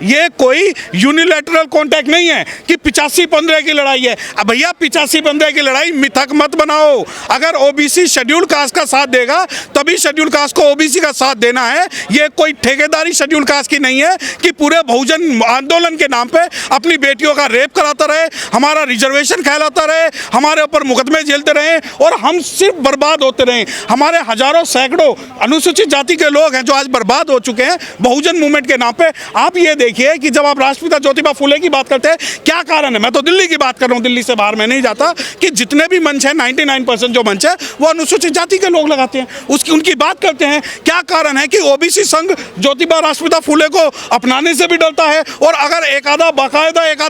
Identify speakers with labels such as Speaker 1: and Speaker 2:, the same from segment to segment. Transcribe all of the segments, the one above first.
Speaker 1: ये कोई unilateral contact नहीं है कि 85-15 की लड़ाई है। अब भैया 85-15 की लड़ाई मिथक मत बनाओ। अगर ओबीसी शेड्यूल कास्ट का साथ देगा तभी शेड्यूल कास्ट को ओबीसी का साथ देना है। ये कोई ठेकेदारी शेड्यूल कास्ट की नहीं है कि पूरे बहुजन आंदोलन के नाम पे अपनी बेटियों का रेप कराता रहे, हमारा रिजर्वेशन कहलाता रहे, हमारे ऊपर मुकदमे झेलते रहे और हम सिर्फ बर्बाद होते रहे। हमारे हजारों सैकड़ों अनुसूचित जाति के लोग हैं जो आज बर्बाद हो चुके हैं बहुजन मूवमेंट के नाम पे। आप ये देखिए कि जब आप राष्ट्रपिता ज्योतिबा फुले की बात करते हैं, क्या कारण है? मैं तो दिल्ली की बात कर रहा हूँ, दिल्ली से बाहर मैं नहीं जाता, कि जितने भी मंच है 99% जो मंच है वो अनुसूचित जाति के लोग लगाते हैं, उनकी बात करते हैं। क्या कारण है कि ओबीसी संघ ज्योतिबा राष्ट्रपिता फुले को अपनाने से भी डरता है और अगर एक आधा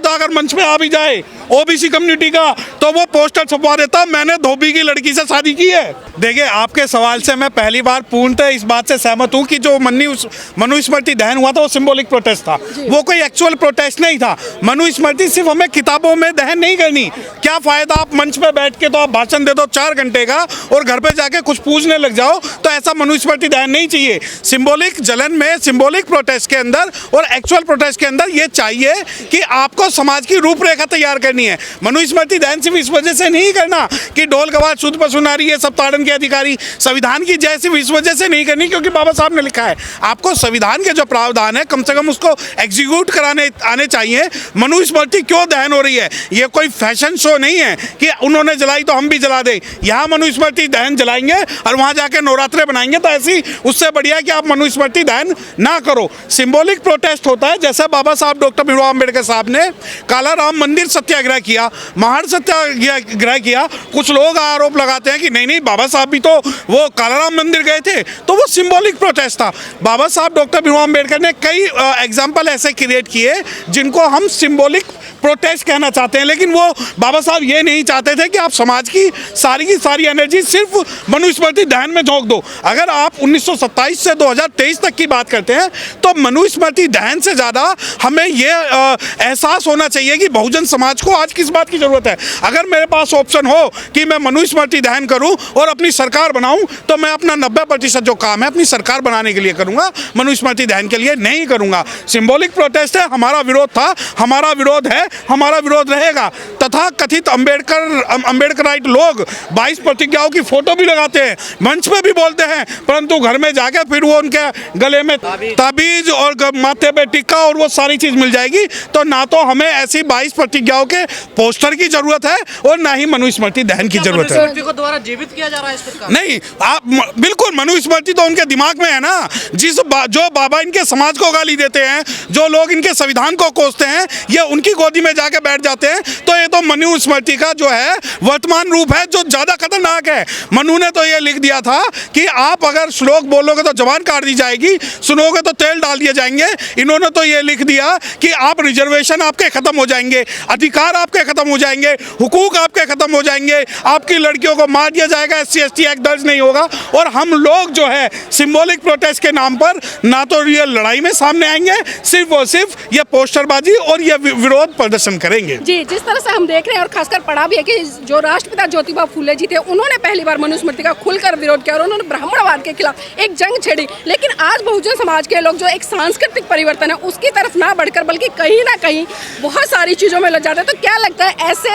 Speaker 1: अगर मंच में आ भी जाए ओबीसी कम्युनिटी का तो वो पोस्टर छपवा देता, मैंने धोबी की लड़की से शादी की है। देखिए, आपके सवाल से मैं पहली बार पूर्णतः इस बात से सहमत हूँ कि जो मनुस्मृति दहन हुआ था वो सिंबॉलिक प्रोटेस्ट था, वो कोई एक्चुअल प्रोटेस्ट नहीं था। मनुस्मृति सिर्फ हमें किताबों में दहन नहीं करनी। क्या फायदा आप मंच पे बैठ के तो आप भाषण दे दो 4 घंटे का और घर पे जाके कुछ पूछने लग जाओ, तो ऐसा मनुस्मृति दहन नहीं चाहिए। सिंबॉलिक जलन में, सिंबॉलिक प्रोटेस्ट के अंदर और एक्चुअल प्रोटेस्ट के अंदर ये चाहिए कि आपको समाज की रूपरेखा तैयार करनी है। मनुस्मृति दहन सिर्फ इस वजह से नहीं करना कि ढोल गवाज शुद्ध पशुनारी ये सब ताड़न के अधिकारी, संविधान की जय सिर्फ इस वजह से नहीं करनी क्योंकि बाबा साहब ने लिखा है। आपको संविधान के जो प्रावधान है कम से कम उसको एग्जीक्यूट कराने आने चाहिए। मनुस्मृति क्यों दहन हो रही है? ये कोई फैशन शो नहीं है कि उन्होंने जलाई तो हम भी जला दें। यहाँ मनुस्मृति दहन जलाएंगे और वहाँ जाके नवरात्रे बनाएंगे, तो ऐसी उससे बढ़िया कि आप मनुस्मृति दहन ना करो। सिंबॉलिक प्रोटेस्ट होता है, जैसे बाबा साहब डॉक्टर भीमराव अम्बेडकर साहब ने काला राम मंदिर सत्याग्रह किया, महान सत्याग्रह किया। कुछ लोग आरोप लगाते हैं कि नहीं बाबा साहब भी तो वो काला राम मंदिर गए थे, तो वो सिंबॉलिक प्रोटेस्ट था। बाबा साहब डॉक्टर भीमराव अम्बेडकर ने कई एग्जाम्पल ऐसे क्रिएट किए जिनको हम सिंबॉलिक प्रोटेस्ट कहना चाहते हैं, लेकिन वो बाबा साहब ये नहीं चाहते थे कि आप समाज की सारी एनर्जी सिर्फ मनुस्मृति दहन में झोंक दो। अगर आप 1927 से 2023 तक की बात करते हैं तो मनुस्मृति दहन से ज़्यादा हमें ये एहसास होना चाहिए कि बहुजन समाज को आज किस बात की ज़रूरत है। अगर मेरे पास ऑप्शन हो कि मैं मनुस्मृति दहन करूं और अपनी सरकार बनाऊं, तो मैं अपना 90% जो काम है अपनी सरकार बनाने के लिए करूंगा, मनुस्मृति दहन के लिए नहीं करूंगा। सिंबॉलिक प्रोटेस्ट है, हमारा विरोध था, हमारा विरोध है, हमारा विरोध रहेगा। तथा कथित अम्बेडकराइट लोग 22 प्रतिज्ञाओं की फोटो भी लगाते हैं, मंच पे भी बोलते हैं, परंतु घर में जाके फिर वो उनके गले में ताबीज और माथे पे टिक्का और वो सारी चीज मिल जाएगी। तो ना तो हमें ऐसी 22 प्रतिज्ञाओं के पोस्टर की जरूरत है और ना ही मनुस्मृति दहन की जरूरत है।
Speaker 2: मनुस्मृति को द्वारा जीवित किया जा रहा है इस प्रकार?
Speaker 1: नहीं, आप बिल्कुल, मनुस्मृति तो उनके दिमाग में है ना। जो बाबा इनके समाज को गाली देते हैं, जो लोग इनके संविधान को कोसते हैं, ये उनकी गोदी में जाके बैठ जाते हैं। तो ये तो मनुस्मृति का जो है वर्तमान रूप है जो ज्यादा खतरनाक है। मनु ने तो ये लिख दिया था कि आप अगर श्लोक बोलोगे तो जबान काट दी जाएगी, सुनोगे तो तेल डाल दिए जाएंगे। इन्होंने तो ये लिख दिया कि आप रिजर्वेशन आपके खत्म हो जाएंगे, अधिकार आपके खत्म हो जाएंगे, हुकूक आपके खत्म हो जाएंगे, आपकी लड़कियों को मार दिया जाएगा, SC/ST एक्ट दर्ज नहीं होगा। और हम लोग जो है सिंबॉलिक प्रोटेस्ट के नाम पर ना तो ये लड़ाई में सामने आएंगे, सिर्फ और सिर्फ ये पोस्टरबाजी और ये विरोध प्रदर्शन करेंगे।
Speaker 3: जी, जिस तरह से हम देख रहे हैं और खासकर पढ़ा भी है कि जो राष्ट्रपिता ज्योतिबा फुले जी थे, उन्होंने पहली बार मनुस्मृति का खुलकर विरोध किया और उन्होंने ब्राह्मणवाद के खिलाफ एक जंग छेड़ी। लेकिन आज बहुजन समाज के लोग जो एक सांस्कृतिक परिवर्तन है उसकी तरफ ना बढ़कर बल्कि कहीं ना कहीं बहुत सारी चीजों में लग जाते हैं। तो क्या लगता है ऐसे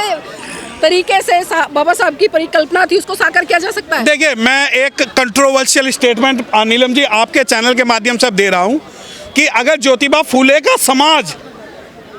Speaker 3: तरीके से बाबा साहब की परिकल्पना थी उसको साकार किया जा सकता है?
Speaker 1: देखिए, मैं एक कंट्रोवर्शियल स्टेटमेंट नीलम जी आपके चैनल के माध्यम से दे रहा हूं कि अगर ज्योतिबा फुले का समाज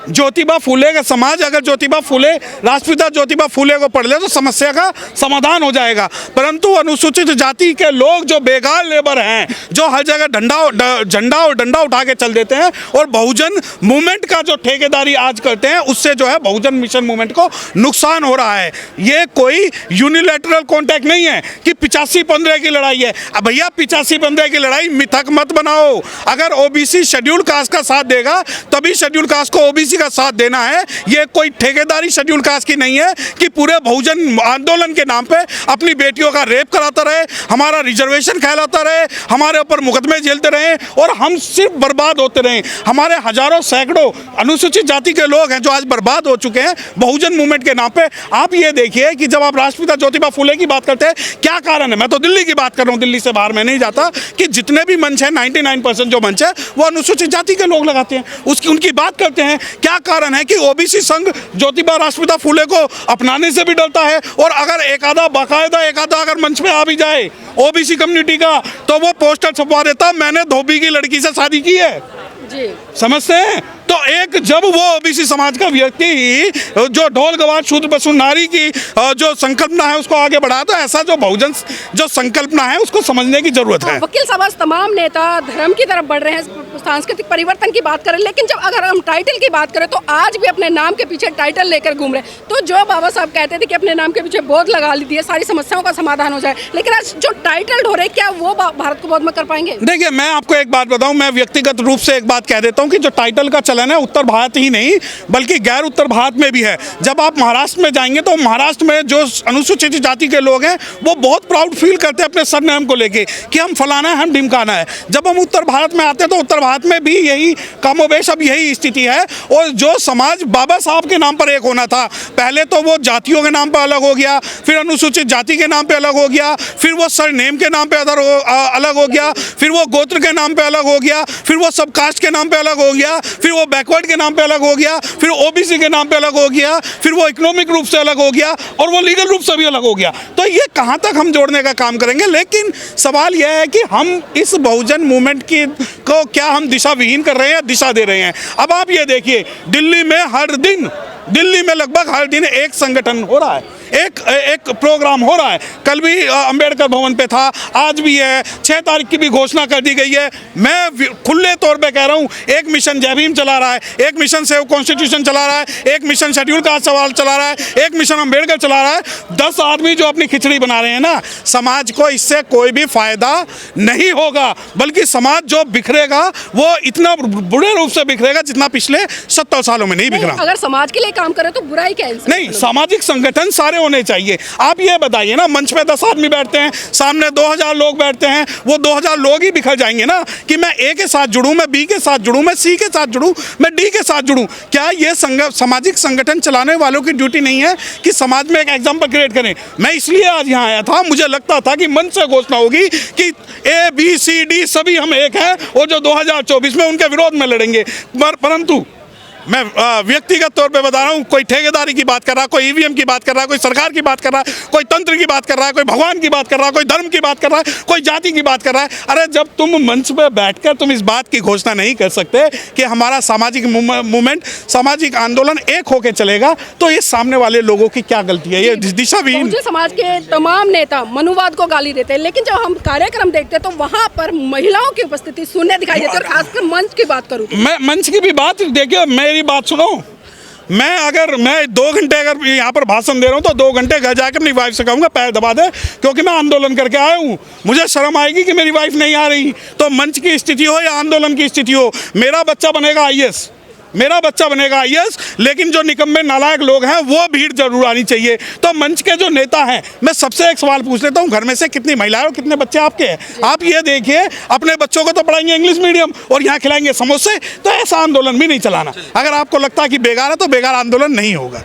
Speaker 1: अगर ज्योतिबा फुले, राष्ट्रपिता ज्योतिबा फुले को पढ़ ले तो समस्या का समाधान हो जाएगा। परंतु अनुसूचित जाति के लोग जो बेकार लेबर हैं, जो हर जगह झंडा और डंडा उठा के चल देते हैं और बहुजन मूवमेंट का जो ठेकेदारी आज करते हैं, उससे जो है बहुजन मिशन मूवमेंट को नुकसान हो रहा है। ये कोई यूनिलैटरल कॉन्टैक्ट नहीं है कि 85-15 की लड़ाई है। अब भैया 85-15 की लड़ाई मिथक मत बनाओ। अगर ओबीसी शेड्यूल कास्ट का साथ देगा तभी शेड्यूल कास्ट को ओबीसी ओबीसी का साथ देना है, ये कोई ठेकेदारी शेड्यूल कास्ट की नहीं है कि पूरे बहुजन आंदोलन के नाम पे अपनी बेटियों का रेप कराता रहे, हमारा रिजर्वेशन कहलाता रहे, हमारे ऊपर मुकदमे झेलते रहे और हम सिर्फ बर्बाद होते रहे। हमारे हजारों सैकड़ों अनुसूचित जाति के लोग हैं जो आज बर्बाद हो चुके हैं बहुजन मूवमेंट के नाम पे। आप ये देखिए कि जब आप राष्ट्रपिता ज्योतिबा फुले की बात करते हैं, क्या कारण है? मैं तो दिल्ली की बात कर रहा हूँ, दिल्ली से बाहर मैं नहीं जाता, कि जितने भी मंच है 99% जो मंच है वो अनुसूचित जाति के लोग लगाते हैं, उसकी उनकी बात करते हैं। क्या कारण है कि ओबीसी संघ ज्योतिबा राष्ट्रपिता फुले को अपनाने से भी डरता है, और अगर एक आधा अगर मंच पे आ भी जाए ओबीसी कम्युनिटी का तो वो पोस्टर छपवा देता, मैंने धोबी की लड़की से शादी की है
Speaker 3: जी।
Speaker 1: समझते हैं? तो एक जब वो ओबीसी समाज का व्यक्ति जो ढोल गवार शूद्र बसु नारी की जो संकल्पना है उसको आगे बढ़ा, तो ऐसा जो बहुजन जो संकल्पना है उसको समझने की जरूरत है।
Speaker 3: वकील साहब, तमाम नेता धर्म की तरफ बढ़ रहे हैं, सांस्कृतिक परिवर्तन की बात करें, लेकिन जब अगर हम टाइटल की बात करें तो आज भी अपने नाम के पीछे टाइटल लेकर घूम रहे हैं। तो जो बाबा साहब कहते थे कि अपने नाम के पीछे बोध लगा लीजिए, सारी समस्याओं का समाधान हो जाए, लेकिन आज जो टाइटल ढो रहे, क्या वो भारत को बोध में कर पाएंगे?
Speaker 1: देखिए, मैं आपको एक बात बताऊं, मैं व्यक्तिगत रूप से एक बात कह देता हूं कि जो टाइटल का चलन है उत्तर भारत ही नहीं बल्कि गैर उत्तर भारत में भी है। जब आप महाराष्ट्र में जाएंगे तो महाराष्ट्र में जो अनुसूचित जाति के लोग हैं वो बहुत प्राउड फील करते हैं अपने सरनेम को लेके कि हम फलाना है, हम ढिमकाना है। जब हम उत्तर भारत में आते हैं तो उत्तर भारत में भी यही कमोबेश अब यही स्थिति है। और जो समाज बाबा साहब के नाम पर एक होना था, पहले तो वो जातियों के नाम पर अलग हो गया, फिर अनुसूचित जाति के नाम पे अलग हो गया, फिर वो सरनेम के नाम पे अलग हो गया, फिर वो गोत्र के नाम पे अलग हो गया, फिर वो सब कास्ट के नाम पे अलग हो गया, फिर वो बैकवर्ड के नाम पे अलग हो गया, फिर ओबीसी के नाम पे अलग हो गया, फिर वो इकोनॉमिक रूप से अलग हो गया और वो लीगल रूप से भी अलग हो गया। तो ये कहाँ तक हम जोड़ने का काम करेंगे? लेकिन सवाल यह है कि हम इस बहुजन मूवमेंट की को क्या हम दिशा विहीन कर रहे हैं या दिशा दे रहे हैं? अब आप ये देखिए, दिल्ली में लगभग हर दिन एक संगठन हो रहा है, एक प्रोग्राम हो रहा है। कल भी अंबेडकर भवन पे था, आज भी है, 6 तारीख की भी घोषणा कर दी गई है। मैं खुले तौर पे कह रहा हूँ, एक मिशन जय भीम चला रहा है, एक मिशन सेव कॉन्स्टिट्यूशन चला रहा है, एक मिशन शेड्यूल कास्ट सवाल चला रहा है, एक मिशन अंबेडकर चला रहा है। 10 आदमी जो अपनी खिचड़ी बना रहे हैं ना, समाज को इससे कोई भी फायदा नहीं होगा, बल्कि समाज जो बिखरेगा वो इतना बुरे रूप से बिखरेगा जितना पिछले 70 सालों में नहीं बिखरा।
Speaker 3: अगर समाज के लिए काम करे तो बुराई क्या है?
Speaker 1: नहीं, सामाजिक संगठन सारे होने चाहिए। आप ये बताइए ना, मंच पे 10 आदमी बैठते हैं, सामने 2000 लोग बैठते हैं, वो 2000 लोग ही बिखर जाएंगे ना कि मैं ए के साथ जुड़ूं, मैं बी के साथ जुड़ूं, मैं सी के साथ जुड़ूं, मैं डी के साथ जुड़ूं। क्या ये सामाजिक संगठन चलाने वालों की ड्यूटी नहीं है कि समाज में एक एग्जाम्पल क्रिएट करें? मैं इसलिए आज यहाँ आया था, मुझे लगता था कि मंच से घोषणा होगी कि ए बी सी डी सभी हम एक हैं और जो 2024 में उनके विरोध में लड़ेंगे। परंतु मैं व्यक्तिगत तौर पे बता रहा हूँ, कोई ठेकेदारी की बात कर रहा है, कोई ईवीएम की बात कर रहा है, कोई सरकार की बात कर रहा है, कोई तंत्र की बात कर रहा है, कोई भगवान की बात कर रहा है, कोई धर्म की बात कर रहा है, कोई जाति की बात कर रहा है। अरे जब तुम मंच पे बैठकर तुम इस बात की घोषणा नहीं कर सकते कि हमारा सामाजिक मूवमेंट, सामाजिक आंदोलन एक होकर चलेगा, तो ये सामने वाले लोगों की क्या गलती है? ये दिशाविहीन।
Speaker 3: समाज के तमाम नेता मनुवाद को गाली देते हैं, लेकिन जब हम कार्यक्रम देखते हैं तो वहाँ पर महिलाओं की उपस्थिति शून्य दिखाई देती है। और खासकर मंच की बात करूँ,
Speaker 1: मैं मंच की भी बात देखिए, मेरी बात सुनो। मैं 2 घंटे अगर यहाँ पर भाषण दे रहा हूँ तो 2 घंटे घर जाकर अपनी वाइफ से कहूँगा पैर दबा दे, क्योंकि मैं आंदोलन करके आया हूँ। मुझे शर्म आएगी कि मेरी वाइफ नहीं आ रही। तो मंच की स्थिति हो या आंदोलन की स्थिति हो, मेरा बच्चा बनेगा आईएएस, लेकिन जो निकम्मे नालायक लोग हैं वो भीड़ जरूर आनी चाहिए। तो मंच के जो नेता हैं, मैं सबसे एक सवाल पूछ लेता हूँ, घर में से कितनी महिलाएं और कितने बच्चे आपके हैं? आप ये देखिए, अपने बच्चों को तो पढ़ाएंगे इंग्लिश मीडियम और यहाँ खिलाएंगे समोसे, तो ऐसा आंदोलन भी नहीं चलाना। अगर आपको लगता है कि बेकार है तो बेकार आंदोलन नहीं होगा।